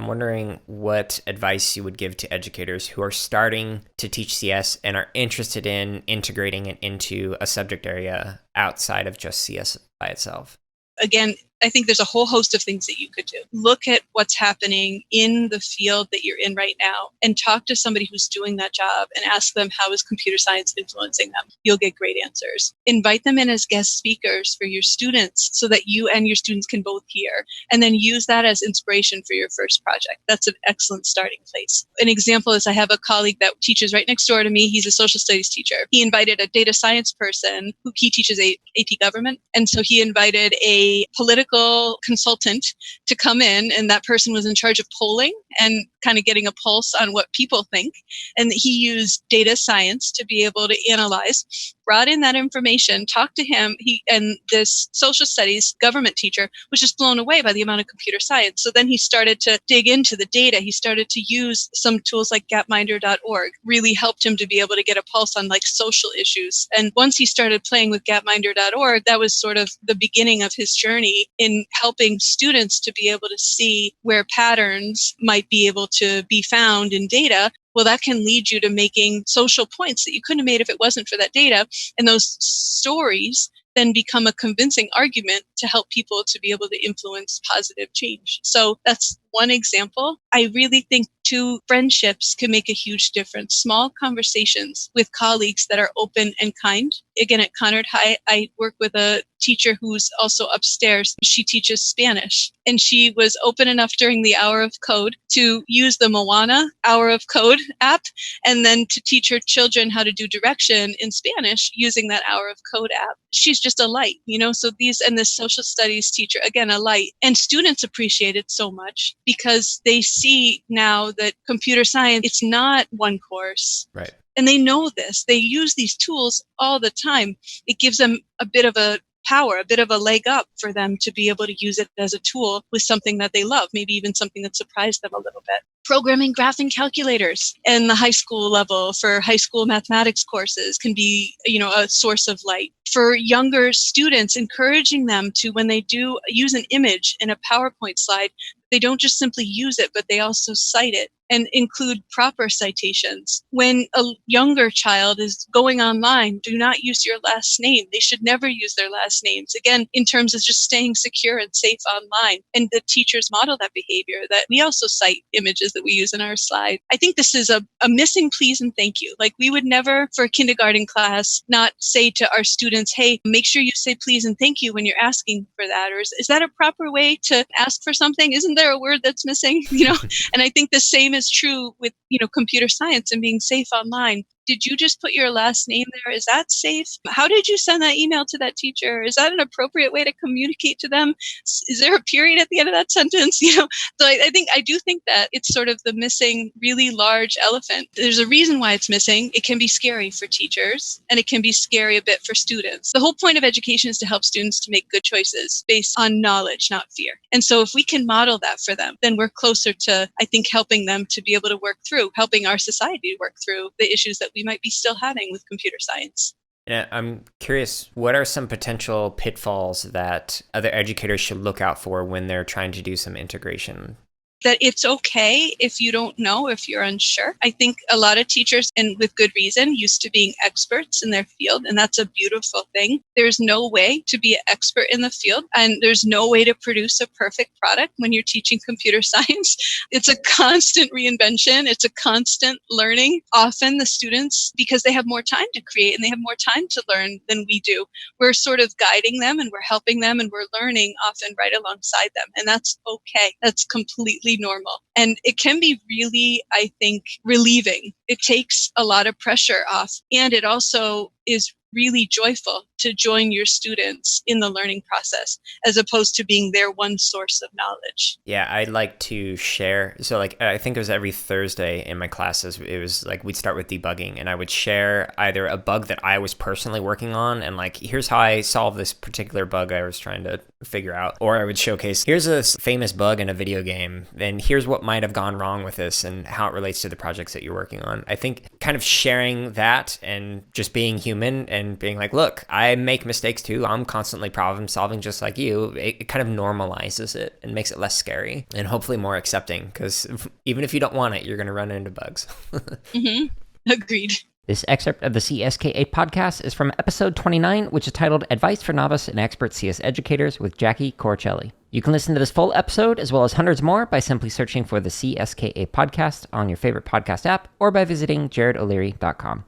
I'm wondering what advice you would give to educators who are starting to teach CS and are interested in integrating it into a subject area outside of just CS by itself. Again, I think there's a whole host of things that you could do. Look at what's happening in the field that you're in right now and talk to somebody who's doing that job and ask them, how is computer science influencing them? You'll get great answers. Invite them in as guest speakers for your students so that you and your students can both hear, and then use that as inspiration for your first project. That's an excellent starting place. An example is I have a colleague that teaches right next door to me. He's a social studies teacher. He invited a data science person who he teaches AP government. And so he invited a political consultant to come in, and that person was in charge of polling and kind of getting a pulse on what people think. And he used data science to be able to analyze, brought in that information, talked to him. And this social studies government teacher was just blown away by the amount of computer science. So then he started to dig into the data. He started to use some tools like gapminder.org, really helped him to be able to get a pulse on like social issues. And once he started playing with gapminder.org, that was sort of the beginning of his journey in helping students to be able to see where patterns might be able to be found in data. Well, that can lead you to making social points that you couldn't have made if it wasn't for that data. And those stories then become a convincing argument to help people to be able to influence positive change. So that's one example. I really think too, friendships can make a huge difference. Small conversations with colleagues that are open and kind. Again, at Conard High, I work with a teacher who's also upstairs. She teaches Spanish, and she was open enough during the hour of code to use the Moana Hour of Code app, and then to teach her children how to do direction in Spanish using that Hour of Code app. She's just a light, so and this social studies teacher, again, a light. And students appreciate it so much because they see now that computer science, it's not one course. Right. And they know this. They use these tools all the time. It gives them a bit of a power, a bit of a leg up for them to be able to use it as a tool with something that they love, maybe even something that surprised them a little bit. Programming graphing calculators in the high school level for high school mathematics courses can be, a source of light. For younger students, encouraging them to, when they do use an image in a PowerPoint slide, they don't just simply use it, but they also cite it and include proper citations. When a younger child is going online, do not use your last name. They should never use their last names. Again, in terms of just staying secure and safe online. And the teachers model that behavior, that we also cite images that we use in our slide. I think this is a missing please and thank you. Like, we would never, for a kindergarten class, not say to our students, hey, make sure you say please and thank you when you're asking for that. Or is that a proper way to ask for something? Isn't there a word that's missing? And I think the same is true with, computer science and being safe online. Did you just put your last name there? Is that safe? How did you send that email to that teacher? Is that an appropriate way to communicate to them? Is there a period at the end of that sentence? So I do think that it's sort of the missing really large elephant. There's a reason why it's missing. It can be scary for teachers, and it can be scary a bit for students. The whole point of education is to help students to make good choices based on knowledge, not fear. And so if we can model that for them, then we're closer to, I think, helping them to be able to work through, helping our society to work through the issues that we might be still having with computer science. Yeah, I'm curious, what are some potential pitfalls that other educators should look out for when they're trying to do some integration? That it's okay if you don't know, if you're unsure. I think a lot of teachers, and with good reason, used to being experts in their field, and that's a beautiful thing. There's no way to be an expert in the field, and there's no way to produce a perfect product when you're teaching computer science. It's a constant reinvention. It's a constant learning. Often the students, because they have more time to create and they have more time to learn than we do, we're sort of guiding them and we're helping them and we're learning often right alongside them. And that's okay. That's completely normal. And it can be really, I think, relieving. It takes a lot of pressure off. And it also is really joyful to join your students in the learning process, as opposed to being their one source of knowledge. Yeah, I'd like to share. So I think it was every Thursday in my classes, it was like we'd start with debugging, and I would share either a bug that I was personally working on and here's how I solved this particular bug I was trying to figure out. Or I would showcase, here's a famous bug in a video game, and here's what might have gone wrong with this and how it relates to the projects that you're working on. I think kind of sharing that and just being human and being like, look, I make mistakes too. I'm constantly problem solving just like you. It kind of normalizes it and makes it less scary and hopefully more accepting, because even if you don't want it, you're going to run into bugs. Agreed. This excerpt of the CSKA podcast is from episode 29, which is titled Advice for Novice and Expert CS Educators with Jackie Corricelli. You can listen to this full episode as well as hundreds more by simply searching for the CSKA podcast on your favorite podcast app or by visiting jaredoleary.com.